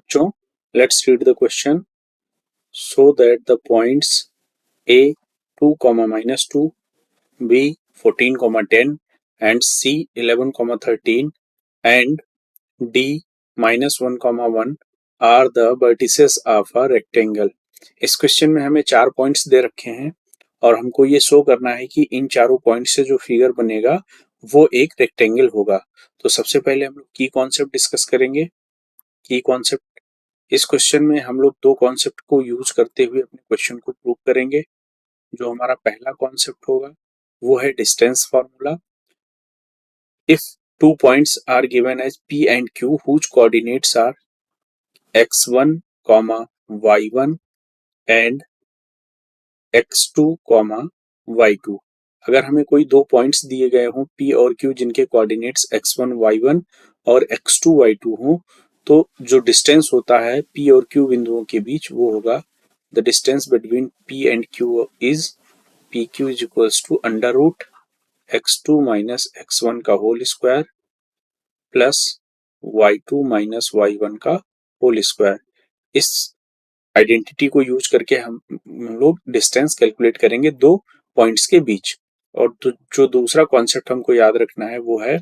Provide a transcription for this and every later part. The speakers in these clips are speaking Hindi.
बच्चों, let's read the question. So that the points a 2, -2, b 14, 10 and c 11, 13 and d -1, 1 are the vertices of a rectangle. इस क्वेश्चन में हमें 4 पॉइंट्स दे रखे हैं और हमको ये शो करना है कि इन चारों पॉइंट से जो फिगर बनेगा वो एक रेक्टेंगल होगा. तो सबसे पहले हम लोग की कॉन्सेप्ट डिस्कस करेंगे. की कॉन्सेप्ट, इस क्वेश्चन में हम लोग दो कॉन्सेप्ट को यूज करते हुए अपने क्वेश्चन को प्रूव करेंगे. जो हमारा पहला कॉन्सेप्ट होगा वो है distance formula. If two points are given as p and q whose coordinates are x1, y1 and x2, y2. अगर हमें कोई दो पॉइंट्स दिए गए हों p और q जिनके कोऑर्डिनेट्स x1, y1 और x2, y2 हों, तो जो डिस्टेंस होता है p और q बिंदुओं के बीच वो होगा the distance between p and q is pq is equals to under root x2 minus x1 का whole square plus y2 minus y1 का होल स्क्वायर. इस आइडेंटिटी को यूज करके हम लोग डिस्टेंस कैलकुलेट करेंगे दो पॉइंट्स के बीच. और जो दूसरा कॉन्सेप्ट हमको याद रखना है वो है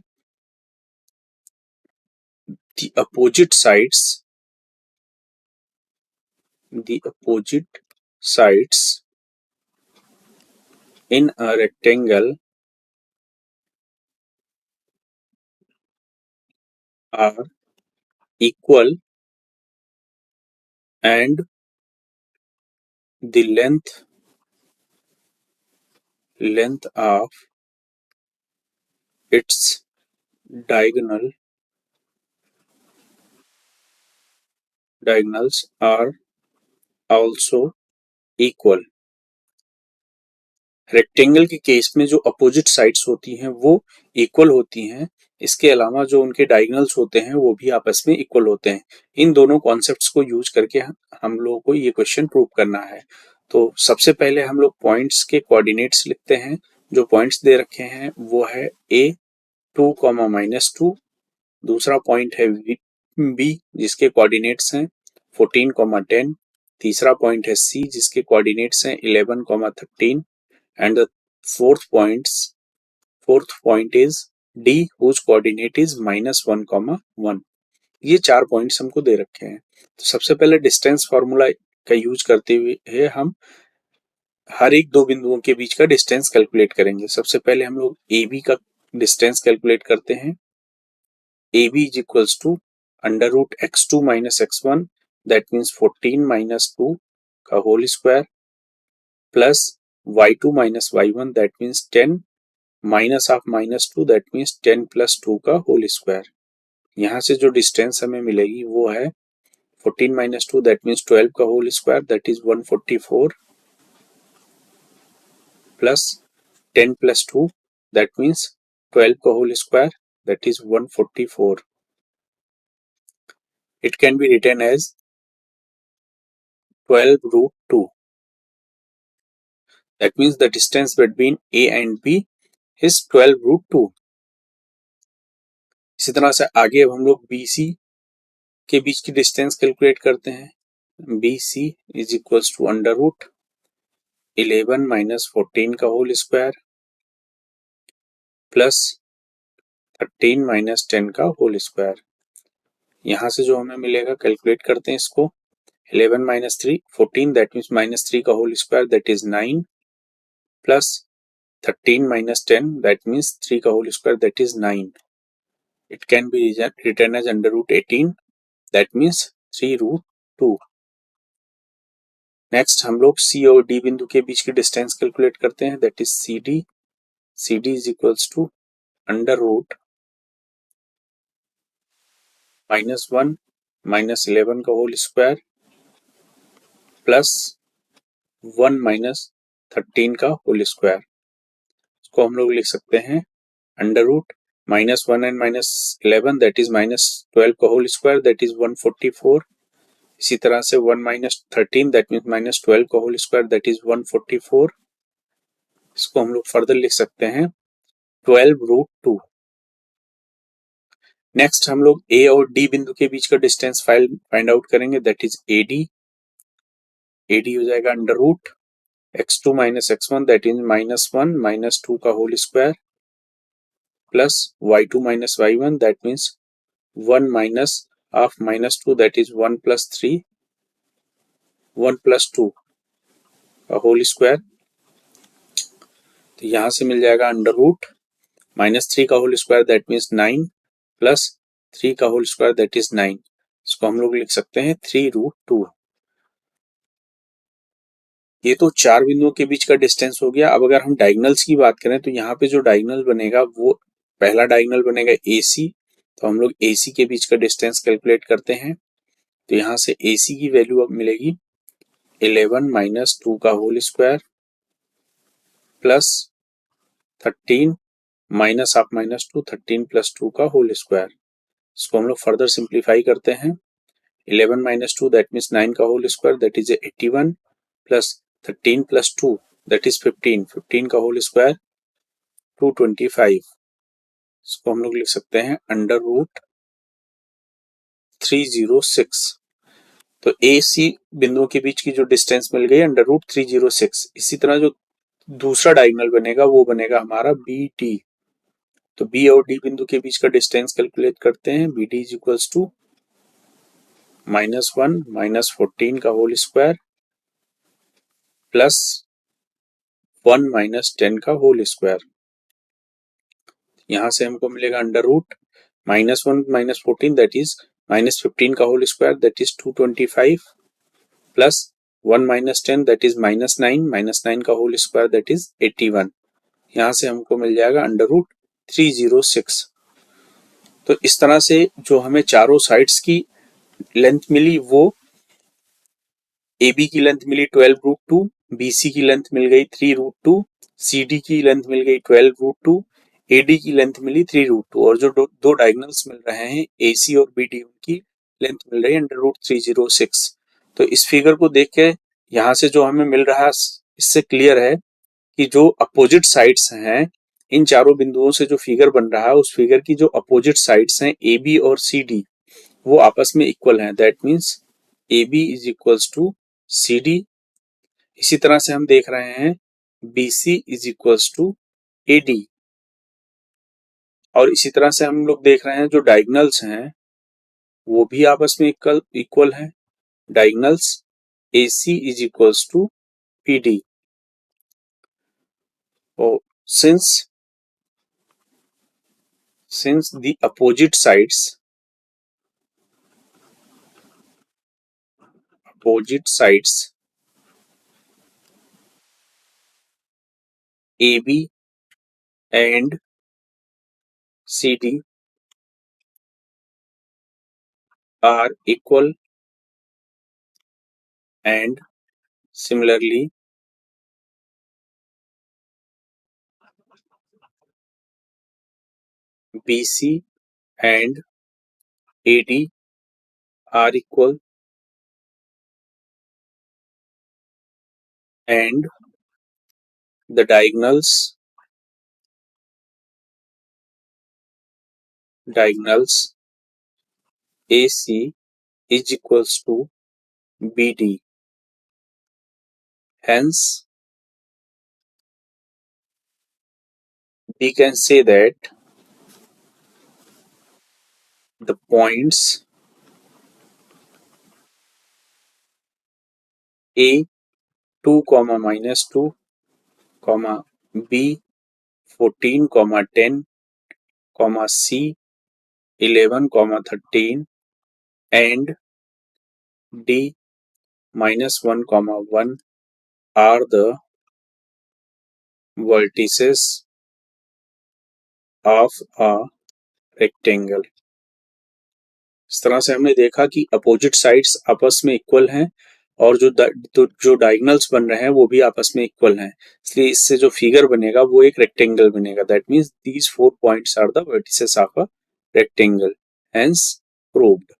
the opposite sides in a rectangle are equal and the length of its diagonals are also equal. Rectangle के केस में जो अपोजिट साइड्स होती हैं वो इक्वल होती हैं. इसके अलावा जो उनके डायगोनल्स होते हैं वो भी आपस में इक्वल होते हैं. इन दोनों कॉन्सेप्ट्स को यूज करके हम लोगों को ये क्वेश्चन प्रूव करना है. तो सबसे पहले हम लोग पॉइंट्स के कोऑर्डिनेट्स लिखते हैं. जो पॉइंट्स दे रखे हैं वो है a 2, -2. दूसरा पॉइंट है b जिसके कोऑर्डिनेट्स हैं 14, 10. तीसरा पॉइंट है c जिसके कोऑर्डिनेट्स हैं 11, 13 and the fourth point is d whose coordinate is -1, 1. ये चार पॉइंट्स हमको दे रखे हैं. तो सबसे पहले डिस्टेंस फार्मूला का यूज करते हुए हम हर एक दो बिंदुओं के बीच का डिस्टेंस कैलकुलेट करेंगे. सबसे पहले हम लोग ए बी का डिस्टेंस कैलकुलेट करते हैं. A B is equals to under root x2 minus x1 that means 14 minus 2 का whole square plus y2 minus y1 that means 10 minus of -2 that means 10 plus 2 का होल स्क्वायर. यहाँ से जो डिस्टेंस हमें मिलेगी वो है 14 माइनस 2 दैट मीन्स 12 का whole square that is 144 plus 10 plus 2 that means 12 का whole square that is 144. It can be written as 12 root 2. That means the distance between A and B is 12 root 2. इसी तरह से आगे अब हम लोग BC के बीच की डिस्टेंस कैलकुलेट करते हैं. BC is equals to under root 11 minus 14 का होल स्क्वायर प्लस 13 माइनस 10 का होल स्क्वायर. यहाँ से जो हमें मिलेगा कैलकुलेट करते हैं इसको. 11 माइनस 3 14 दैट मीन्स -3 का whole square that is 9 plus 13 minus 10 that means 3 का whole square that is 9. It can be written as under root 18 that means 3 root 2. Next हम लोग C और D बिंदु के बीच की डिस्टेंस कैलकुलेट करते हैं that is CD. CD is equals to under root -1 minus 11 का होल स्क्वायर प्लस 1 माइनस 13 का होल स्क्वायर. इसको हम लोग लिख सकते हैं under root -1 and -11 that is -12 का होल स्क्वायर दैट इज 144. इसी तरह से 1 माइनस 13 दैट मीन्स -12 का होल स्क्वायर दैट इज 144. इसको हम लोग फर्दर लिख सकते हैं 12 रूट 2. नेक्स्ट हम लोग ए और डी बिंदु के बीच का डिस्टेंस फाइंड आउट करेंगे, दैट इज एडी। एडी हो जाएगा under root x2 minus x1 that is -1 -2 का whole square plus y2 minus y1 that means 1 minus of -2 that is 1 plus 3 1 plus 2 का होल स्क्वायर। तो यहां से मिल जाएगा अंडर रूट -3 का whole square that means 9 plus 3 का होल स्क्वायर दैट इज 9। इसको हम लोग लिख सकते हैं 3√2। ये तो चार बिंदुओं के बीच का डिस्टेंस हो गया। अब अगर हम डायगोनल्स की बात करें तो यहाँ पे जो डायगोनल बनेगा वो पहला डायगोनल बनेगा AC। तो हम लोग AC के बीच का डिस्टेंस कैलकुलेट करते हैं। तो यहाँ से AC की वैल्यू अब मिलेगी 11 माइनस 2 का whole square plus 13 minus of -2 13 plus 2 का होल स्क्वायर। इसको हम लोग फर्दर सिंप्लीफाई करते हैं। 11 माइनस 2 दैट मीन्स 9 का whole square that is 81 plus 13 plus 2 that is 15 15 का होल स्क्वायर 225। इसको हम लोग लिख सकते हैं अंडर रूट 306। तो ए सी बिंदुओं के बीच की जो डिस्टेंस मिल गई अंडर रूट 306। इसी तरह जो दूसरा डायगोनल बनेगा वो बनेगा हमारा बी डी। तो बी और डी बिंदु के बीच का डिस्टेंस कैलकुलेट करते हैं। B D is equals to -1 -14 का होल स्क्वायर प्लस 1 -10 का होल स्क्वायर। यहां से हमको मिलेगा अंडर रूट -1 -14 दैट इज -15 का whole square that is 225 plus 1 -10 that is -9 -9 का होल स्क्वायर दैट इज 81। यहाँ से हमको मिल जाएगा अंडर रूट 306। तो इस तरह से जो हमें चारों साइड्स की लेंथ मिली वो AB की लेंथ मिली 12√2, BC की लेंथ मिल गई 3√2, CD की लेंथ मिल गई 12√2, AD की लेंथ मिली 3√2 और जो दो डायगोनल्स मिल रहे हैं AC और BD उनकी लेंथ मिल रही है अंडर रूट 306। तो इस फिगर को देख के यहाँ से जो हमें मिल रहा है इससे क्लियर है कि जो अपोजिट साइड्स हैं इन चारों बिंदुओं से जो फिगर बन रहा है उस फिगर की जो अपोजिट साइड्स हैं AB और CD वो आपस में इक्वल हैं। That means AB is equals to CD। इसी तरह से हम देख रहे हैं BC is equals to AD और इसी तरह से हम लोग देख रहे हैं जो डायगोनल्स हैं वो भी आपस में इक्वल हैं। Diagonals AC is equals to PD। और since the opposite sides AB and CD are equal and similarly BC and AD are equal and the diagonals AC is equals to BD. Hence, we can say that the points A 2, -2, B 14, 10, C 11, 13 and D -1, 1 are the vertices of a rectangle. इस तरह से हमने देखा कि अपोजिट साइड्स आपस में इक्वल हैं और जो डायगोनल्स बन रहे हैं वो भी आपस में इक्वल हैं। इसलिए इससे जो फिगर बनेगा वो एक रेक्टेंगल बनेगा। That means these 4 points are the vertices of a rectangle. Hence proved.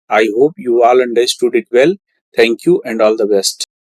I hope you all understood it well. Thank you and all the best.